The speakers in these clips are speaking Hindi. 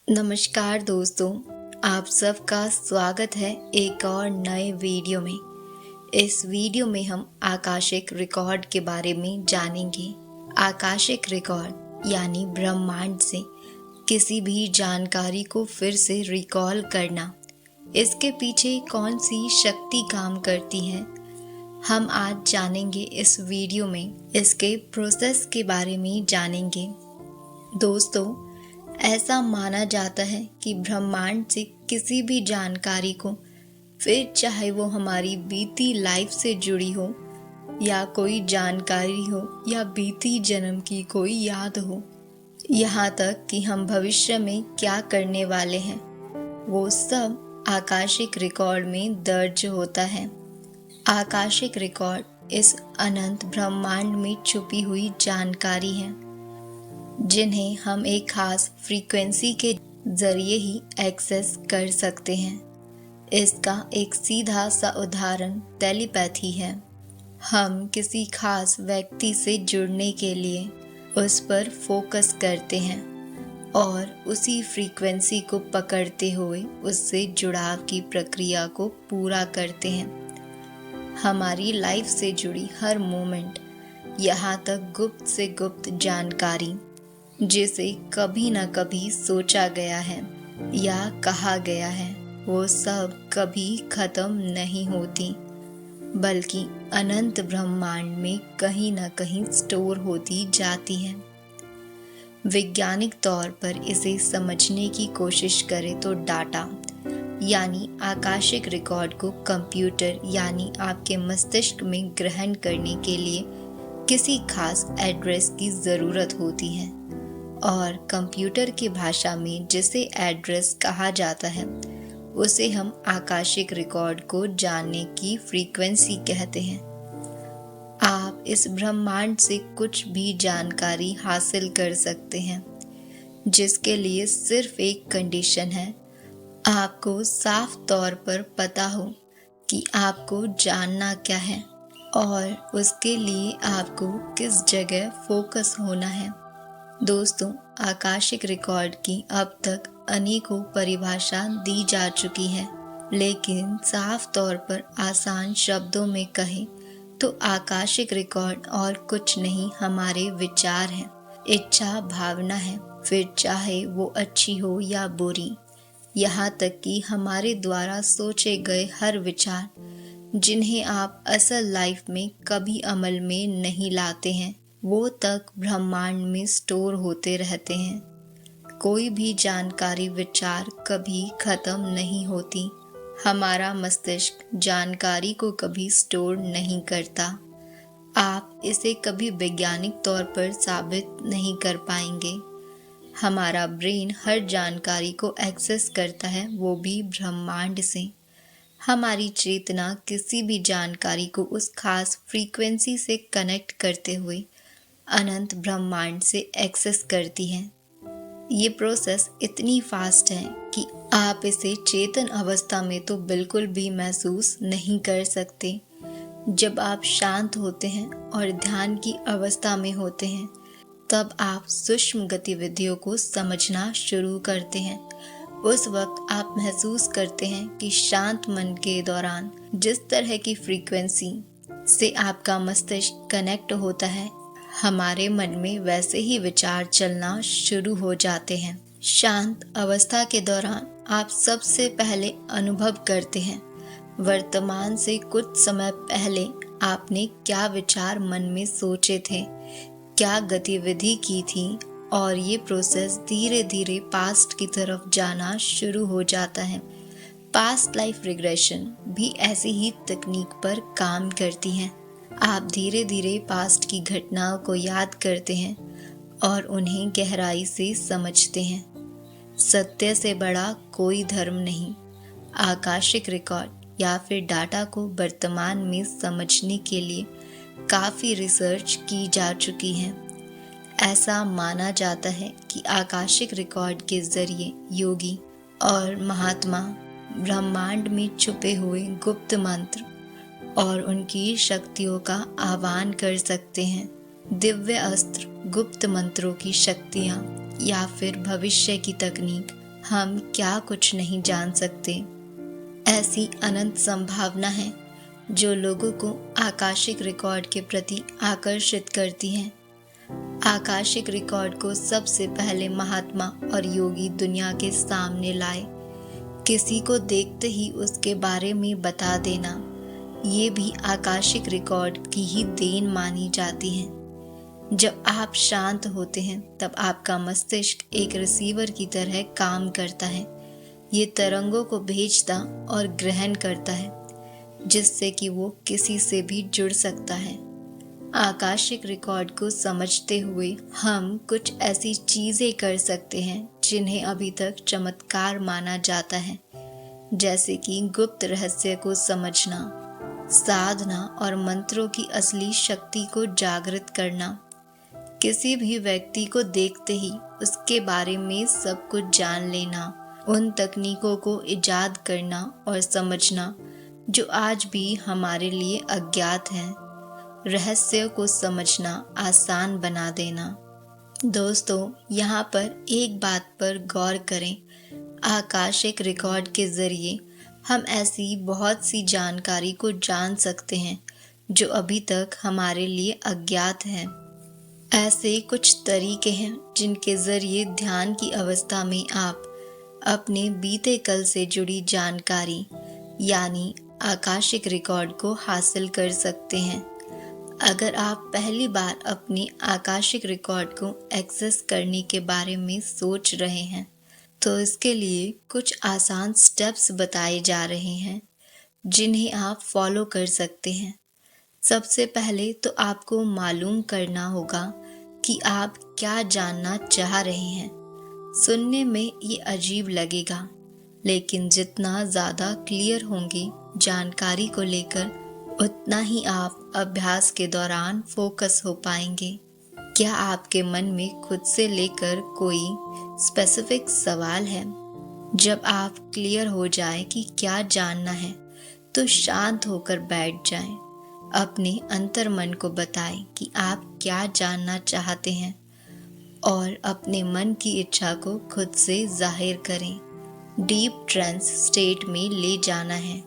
नमस्कार दोस्तों, आप सबका स्वागत है एक और नए वीडियो में। इस वीडियो में हम आकाशिक रिकॉर्ड के बारे में जानेंगे। आकाशिक रिकॉर्ड यानी ब्रह्मांड से किसी भी जानकारी को फिर से रिकॉल करना। इसके पीछे कौन सी शक्ति काम करती है, हम आज जानेंगे इस वीडियो में। इसके प्रोसेस के बारे में जानेंगे। दोस्तों, ऐसा माना जाता है कि ब्रह्मांड से किसी भी जानकारी को, फिर चाहे वो हमारी बीती लाइफ से जुड़ी हो या कोई जानकारी हो या बीती जन्म की कोई याद हो, यहाँ तक कि हम भविष्य में क्या करने वाले हैं, वो सब आकाशिक रिकॉर्ड में दर्ज होता है। आकाशिक रिकॉर्ड इस अनंत ब्रह्मांड में छुपी हुई जानकारी है जिन्हें हम एक खास फ्रीक्वेंसी के जरिए ही एक्सेस कर सकते हैं। इसका एक सीधा सा उदाहरण टेलीपैथी है। हम किसी खास व्यक्ति से जुड़ने के लिए उस पर फोकस करते हैं और उसी फ्रीक्वेंसी को पकड़ते हुए उससे जुड़ाव की प्रक्रिया को पूरा करते हैं। हमारी लाइफ से जुड़ी हर मोमेंट, यहाँ तक गुप्त से गुप्त जानकारी जिसे कभी न कभी सोचा गया है या कहा गया है, वो सब कभी खत्म नहीं होती, बल्कि अनंत ब्रह्मांड में कहीं न कहीं स्टोर होती जाती है। वैज्ञानिक तौर पर इसे समझने की कोशिश करें तो डाटा यानी आकाशिक रिकॉर्ड को कंप्यूटर यानी आपके मस्तिष्क में ग्रहण करने के लिए किसी खास एड्रेस की ज़रूरत होती है, और कंप्यूटर की भाषा में जिसे एड्रेस कहा जाता है उसे हम आकाशिक रिकॉर्ड को जानने की फ्रीक्वेंसी कहते हैं। आप इस ब्रह्मांड से कुछ भी जानकारी हासिल कर सकते हैं, जिसके लिए सिर्फ एक कंडीशन है, आपको साफ तौर पर पता हो कि आपको जानना क्या है और उसके लिए आपको किस जगह फोकस होना है। दोस्तों, आकाशिक रिकॉर्ड की अब तक अनेकों परिभाषा दी जा चुकी है, लेकिन साफ तौर पर आसान शब्दों में कहें तो आकाशिक रिकॉर्ड और कुछ नहीं हमारे विचार हैं, इच्छा भावना है, फिर चाहे वो अच्छी हो या बुरी, यहाँ तक कि हमारे द्वारा सोचे गए हर विचार जिन्हें आप असल लाइफ में कभी अमल में नहीं लाते हैं, वो तक ब्रह्मांड में स्टोर होते रहते हैं। कोई भी जानकारी विचार कभी खत्म नहीं होती। हमारा मस्तिष्क जानकारी को कभी स्टोर नहीं करता। आप इसे कभी वैज्ञानिक तौर पर साबित नहीं कर पाएंगे। हमारा ब्रेन हर जानकारी को एक्सेस करता है, वो भी ब्रह्मांड से। हमारी चेतना किसी भी जानकारी को उस खास फ्रीक्वेंसी से कनेक्ट करते हुए अनंत ब्रह्मांड से एक्सेस करती है। ये प्रोसेस इतनी फास्ट है कि आप इसे चेतन अवस्था में तो बिल्कुल भी महसूस नहीं कर सकते। जब आप शांत होते हैं और ध्यान की अवस्था में होते हैं, तब आप सूक्ष्म गतिविधियों को समझना शुरू करते हैं। उस वक्त आप महसूस करते हैं कि शांत मन के दौरान जिस तरह की फ्रीक्वेंसी से आपका मस्तिष्क कनेक्ट होता है, हमारे मन में वैसे ही विचार चलना शुरू हो जाते हैं। शांत अवस्था के दौरान आप सबसे पहले अनुभव करते हैं वर्तमान से कुछ समय पहले आपने क्या विचार मन में सोचे थे, क्या गतिविधि की थी, और ये प्रोसेस धीरे धीरे पास्ट की तरफ जाना शुरू हो जाता है। पास्ट लाइफ रिग्रेशन भी ऐसी ही तकनीक पर काम करती है। आप धीरे धीरे पास्ट की घटनाओं को याद करते हैं और उन्हें गहराई से समझते हैं। सत्य से बड़ा कोई धर्म नहीं। आकाशिक रिकॉर्ड या फिर डाटा को वर्तमान में समझने के लिए काफ़ी रिसर्च की जा चुकी है। ऐसा माना जाता है कि आकाशिक रिकॉर्ड के जरिए योगी और महात्मा ब्रह्मांड में छुपे हुए गुप्त मंत्र और उनकी शक्तियों का आह्वान कर सकते हैं। दिव्य अस्त्र, गुप्त मंत्रों की शक्तियाँ या फिर भविष्य की तकनीक हम क्या कुछ नहीं जान सकते। ऐसी अनंत संभावना है जो लोगों को आकाशिक रिकॉर्ड के प्रति आकर्षित करती हैं। आकाशिक रिकॉर्ड को सबसे पहले महात्मा और योगी दुनिया के सामने लाए। किसी को देखते ही उसके बारे में बता देना, ये भी आकाशिक रिकॉर्ड की ही देन मानी जाती है। जब आप शांत होते हैं तब आपका मस्तिष्क एक रिसीवर की तरह काम करता है। ये तरंगों को भेजता और ग्रहण करता है, जिससे कि वो किसी से भी जुड़ सकता है। आकाशिक रिकॉर्ड को समझते हुए हम कुछ ऐसी चीज़ें कर सकते हैं जिन्हें अभी तक चमत्कार माना जाता है, जैसे कि गुप्त रहस्य को समझना, साधना और मंत्रों की असली शक्ति को जागृत करना, किसी भी व्यक्ति को देखते ही उसके बारे में सब कुछ जान लेना, उन तकनीकों को इजाद करना और समझना जो आज भी हमारे लिए अज्ञात हैं, रहस्य को समझना आसान बना देना। दोस्तों, यहाँ पर एक बात पर गौर करें। आकाशिक रिकॉर्ड के ज़रिए हम ऐसी बहुत सी जानकारी को जान सकते हैं जो अभी तक हमारे लिए अज्ञात हैं। ऐसे कुछ तरीके हैं जिनके ज़रिए ध्यान की अवस्था में आप अपने बीते कल से जुड़ी जानकारी यानी आकाशिक रिकॉर्ड को हासिल कर सकते हैं। अगर आप पहली बार अपने आकाशिक रिकॉर्ड को एक्सेस करने के बारे में सोच रहे हैं तो इसके लिए कुछ आसान स्टेप्स बताए जा रहे हैं जिन्हें आप फॉलो कर सकते हैं। सबसे पहले तो आपको मालूम करना होगा कि आप क्या जानना चाह रहे हैं। सुनने में ये अजीब लगेगा, लेकिन जितना ज़्यादा क्लियर होंगे जानकारी को लेकर, उतना ही आप अभ्यास के दौरान फोकस हो पाएंगे। क्या आपके मन में खुद से लेकर कोई स्पेसिफिक सवाल है? जब आप क्लियर हो जाए कि क्या जानना है तो शांत होकर बैठ जाएं। अपने अंतर्मन को बताएं कि आप क्या जानना चाहते हैं और अपने मन की इच्छा को खुद से जाहिर करें। डीप ट्रांस स्टेट में ले जाना है,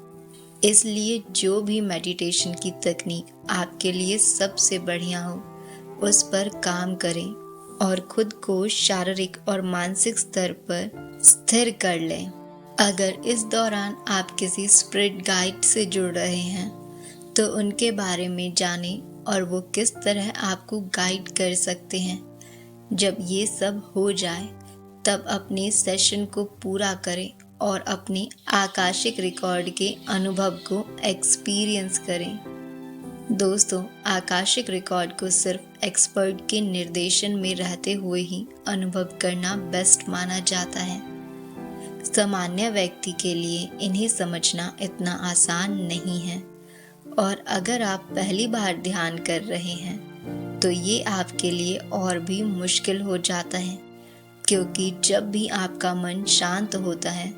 इसलिए जो भी मेडिटेशन की तकनीक आपके लिए सबसे बढ़िया हो उस पर काम करें और खुद को शारीरिक और मानसिक स्तर पर स्थिर कर लें। अगर इस दौरान आप किसी स्पिरिट गाइड से जुड़ रहे हैं तो उनके बारे में जानें और वो किस तरह आपको गाइड कर सकते हैं। जब ये सब हो जाए तब अपने सेशन को पूरा करें और अपने आकाशिक रिकॉर्ड के अनुभव को एक्सपीरियंस करें। दोस्तों, आकाशिक रिकॉर्ड को सिर्फ एक्सपर्ट के निर्देशन में रहते हुए ही अनुभव करना बेस्ट माना जाता है। सामान्य व्यक्ति के लिए इन्हें समझना इतना आसान नहीं है और अगर आप पहली बार ध्यान कर रहे हैं तो ये आपके लिए और भी मुश्किल हो जाता है, क्योंकि जब भी आपका मन शांत होता है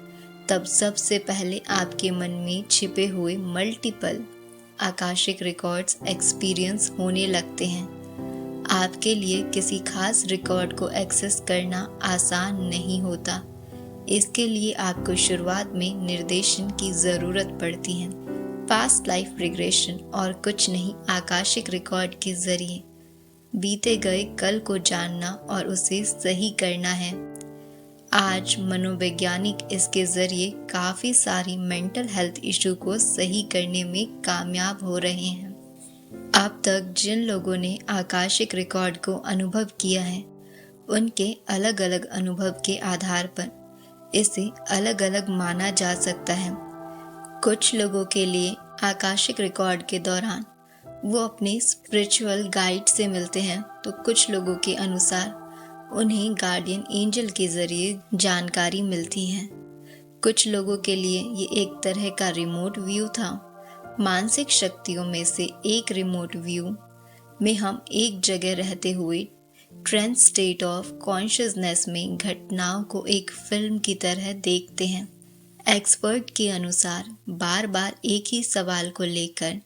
तब सबसे पहले आपके मन में छिपे हुए मल्टीपल आकाशिक रिकॉर्ड्स एक्सपीरियंस होने लगते हैं। आपके लिए किसी खास रिकॉर्ड को एक्सेस करना आसान नहीं होता। इसके लिए आपको शुरुआत में निर्देशन की ज़रूरत पड़ती है। पास्ट लाइफ रिग्रेशन और कुछ नहीं, आकाशिक रिकॉर्ड के ज़रिए बीते गए कल को जानना और उसे सही करना है। आज मनोवैज्ञानिक इसके ज़रिए काफ़ी सारी मेंटल हेल्थ इशू को सही करने में कामयाब हो रहे हैं। अब तक जिन लोगों ने आकाशिक रिकॉर्ड को अनुभव किया है, उनके अलग अलग अनुभव के आधार पर इसे अलग अलग माना जा सकता है। कुछ लोगों के लिए आकाशिक रिकॉर्ड के दौरान वो अपने स्पिरिचुअल गाइड से मिलते हैं, तो कुछ लोगों के अनुसार उन्हें गार्डियन एंजल के ज़रिए जानकारी मिलती है। कुछ लोगों के लिए ये एक तरह का रिमोट व्यू था। मानसिक शक्तियों में से एक रिमोट व्यू में हम एक जगह रहते हुए ट्रांस स्टेट ऑफ कॉन्शियसनेस में घटनाओं को एक फिल्म की तरह देखते हैं। एक्सपर्ट के अनुसार बार बार एक ही सवाल को लेकर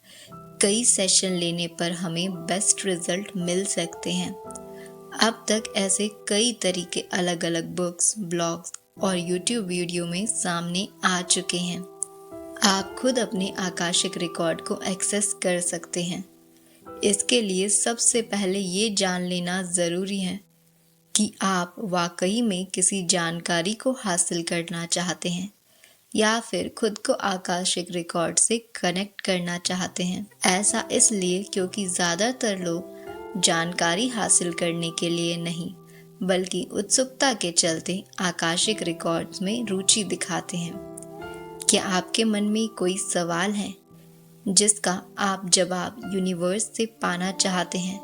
कई सेशन लेने पर हमें बेस्ट रिजल्ट मिल सकते हैं। अब तक ऐसे कई तरीके अलग अलग बुक्स, ब्लॉग्स और YouTube वीडियो में सामने आ चुके हैं। आप खुद अपने आकाशिक रिकॉर्ड को एक्सेस कर सकते हैं। इसके लिए सबसे पहले ये जान लेना ज़रूरी है कि आप वाकई में किसी जानकारी को हासिल करना चाहते हैं या फिर खुद को आकाशिक रिकॉर्ड से कनेक्ट करना चाहते हैं। ऐसा इसलिए क्योंकि ज़्यादातर लोग जानकारी हासिल करने के लिए नहीं बल्कि उत्सुकता के चलते आकाशिक रिकॉर्ड्स में रुचि दिखाते हैं। क्या आपके मन में कोई सवाल है जिसका आप जवाब यूनिवर्स से पाना चाहते हैं?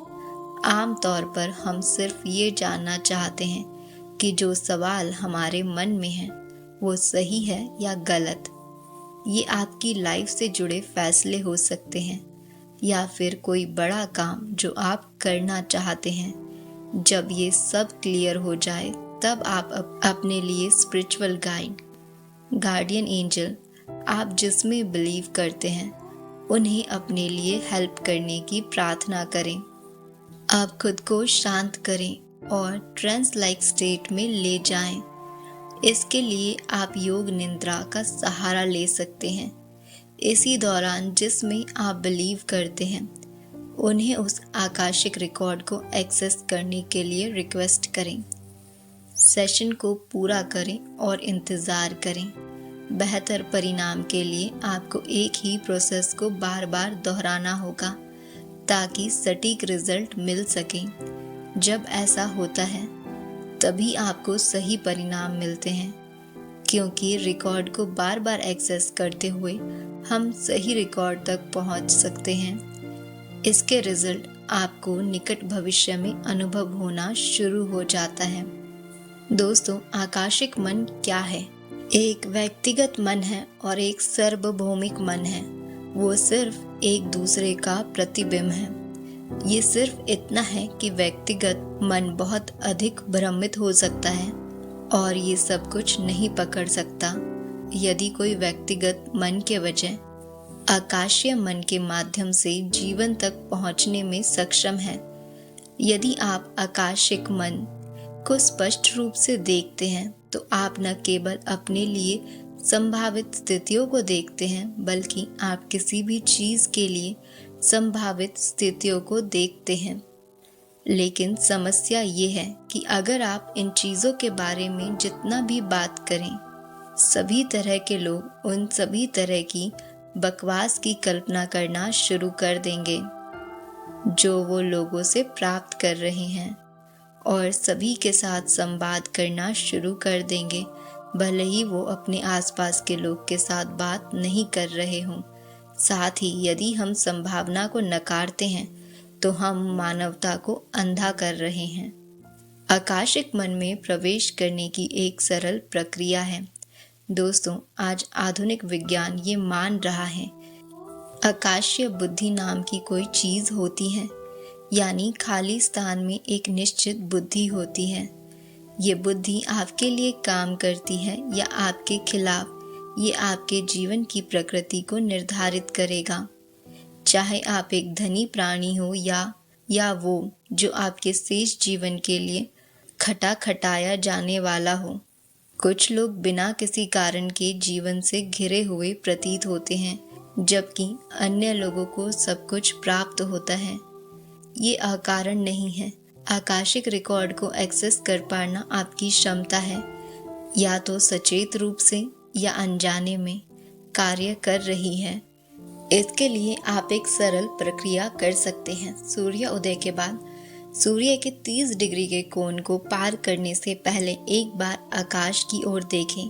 आमतौर पर हम सिर्फ ये जानना चाहते हैं कि जो सवाल हमारे मन में है वो सही है या गलत। ये आपकी लाइफ से जुड़े फैसले हो सकते हैं या फिर कोई बड़ा काम जो आप करना चाहते हैं। जब ये सब क्लियर हो जाए तब आप अपने लिए स्पिरिचुअल गाइड, गार्डियन एंजल, आप जिसमें बिलीव करते हैं, उन्हें अपने लिए हेल्प करने की प्रार्थना करें। आप खुद को शांत करें और ट्रांस लाइक स्टेट में ले जाएं। इसके लिए आप योग निद्रा का सहारा ले सकते हैं। इसी दौरान जिसमें आप बिलीव करते हैं उन्हें उस आकाशिक रिकॉर्ड को एक्सेस करने के लिए रिक्वेस्ट करें। सेशन को पूरा करें और इंतज़ार करें। बेहतर परिणाम के लिए आपको एक ही प्रोसेस को बार बार दोहराना होगा ताकि सटीक रिजल्ट मिल सके। जब ऐसा होता है तभी आपको सही परिणाम मिलते हैं, क्योंकि रिकॉर्ड को बार बार एक्सेस करते हुए हम सही रिकॉर्ड तक पहुंच सकते हैं। इसके रिजल्ट आपको निकट भविष्य में अनुभव होना शुरू हो जाता है। दोस्तों, आकाशिक मन क्या है? एक व्यक्तिगत मन है और एक सार्वभौमिक मन है। वो सिर्फ एक दूसरे का प्रतिबिंब है। ये सिर्फ इतना है कि व्यक्तिगत मन बहुत अधिक भ्रमित हो सकता है और ये सब कुछ नहीं पकड़ सकता यदि कोई व्यक्तिगत मन के वजह आकाशीय मन के माध्यम से जीवन तक पहुंचने में सक्षम है। यदि आप आकाशिक मन को स्पष्ट रूप से देखते हैं तो आप न केवल अपने लिए संभावित स्थितियों को देखते हैं बल्कि आप किसी भी चीज़ के लिए संभावित स्थितियों को देखते हैं। लेकिन समस्या ये है कि अगर आप इन चीज़ों के बारे में जितना भी बात करें, सभी तरह के लोग उन सभी तरह की बकवास की कल्पना करना शुरू कर देंगे जो वो लोगों से प्राप्त कर रहे हैं और सभी के साथ संवाद करना शुरू कर देंगे, भले ही वो अपने आसपास के लोग के साथ बात नहीं कर रहे हों। साथ ही यदि हम संभावना को नकारते हैं तो हम मानवता को अंधा कर रहे हैं। आकाशिक मन में प्रवेश करने की एक सरल प्रक्रिया है। दोस्तों, आज आधुनिक विज्ञान ये मान रहा है आकाशीय बुद्धि नाम की कोई चीज़ होती है, यानी खाली स्थान में एक निश्चित बुद्धि होती है। ये बुद्धि आपके लिए काम करती है या आपके खिलाफ, ये आपके जीवन की प्रकृति को निर्धारित करेगा। चाहे आप एक धनी प्राणी हो या वो जो आपके शेष जीवन के लिए खटाया जाने वाला हो। कुछ लोग बिना किसी कारण के जीवन से घिरे हुए प्रतीत होते हैं, जबकि अन्य लोगों को सब कुछ प्राप्त होता है। ये अकारण नहीं है। आकाशिक रिकॉर्ड को एक्सेस कर पाना आपकी क्षमता है, या तो सचेत रूप से या अनजाने में कार्य कर रही है। इसके लिए आप एक सरल प्रक्रिया कर सकते हैं। सूर्य उदय के बाद सूर्य के 30 डिग्री के कोण को पार करने से पहले एक बार आकाश की ओर देखें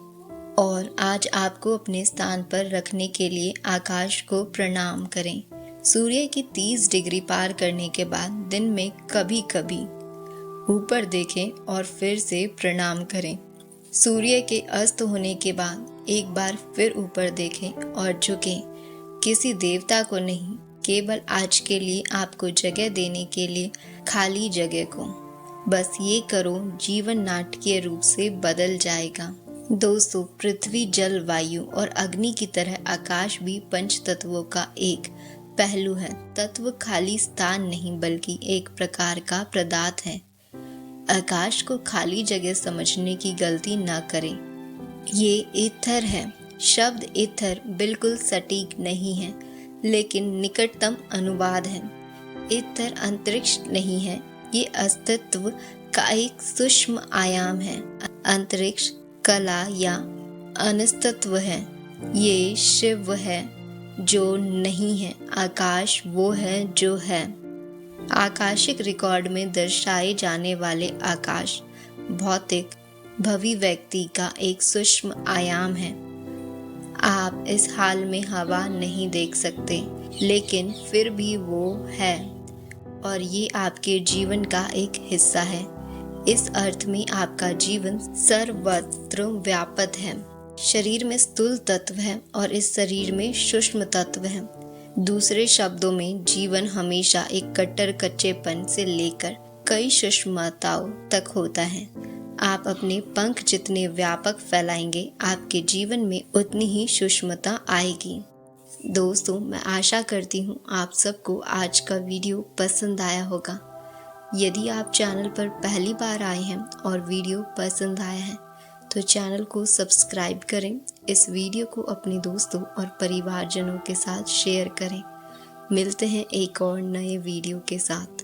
और आज आपको अपने स्थान पर रखने के लिए आकाश को प्रणाम करें। सूर्य की 30 डिग्री पार करने के बाद दिन में कभी कभी ऊपर देखें और फिर से प्रणाम करें। सूर्य के अस्त होने के बाद एक बार फिर ऊपर देखें और झुकें। किसी देवता को नहीं, केवल आज के लिए आपको जगह देने के लिए खाली जगह को। बस ये करो, जीवन नाटकीय रूप से बदल जाएगा। दोस्तों, पृथ्वी, जल, वायु और अग्नि की तरह आकाश भी पंच तत्वों का एक पहलू है। तत्व खाली स्थान नहीं बल्कि एक प्रकार का पदार्थ है। आकाश को खाली जगह समझने की गलती न करें। ये ईथर है। शब्द ईथर बिल्कुल सटीक नहीं है, लेकिन निकटतम अनुवाद है। ईथर अंतरिक्ष नहीं है, ये अस्तित्व का एक सूक्ष्म आयाम है। अंतरिक्ष कला या अनिस्तित्व है। ये शिव है जो नहीं है, आकाश वो है जो है। आकाशिक रिकॉर्ड में दर्शाए जाने वाले आकाश भौतिक भविव्यक्ति का एक सूक्ष्म आयाम है। आप इस हाल में हवा नहीं देख सकते, लेकिन फिर भी वो है और ये आपके जीवन का एक हिस्सा है। इस अर्थ में आपका जीवन सर्वत्र व्याप्त है। शरीर में स्थूल तत्व है और इस शरीर में सूक्ष्म तत्व है। दूसरे शब्दों में जीवन हमेशा एक कट्टर कच्चेपन से लेकर कई सूक्ष्मताओं तक होता है। आप अपने पंख जितने व्यापक फैलाएंगे, आपके जीवन में उतनी ही सूक्ष्मता आएगी। दोस्तों, मैं आशा करती हूँ आप सबको आज का वीडियो पसंद आया होगा। यदि आप चैनल पर पहली बार आए हैं और वीडियो पसंद आया है तो चैनल को सब्सक्राइब करें। इस वीडियो को अपने दोस्तों और परिवारजनों के साथ शेयर करें। मिलते हैं एक और नए वीडियो के साथ।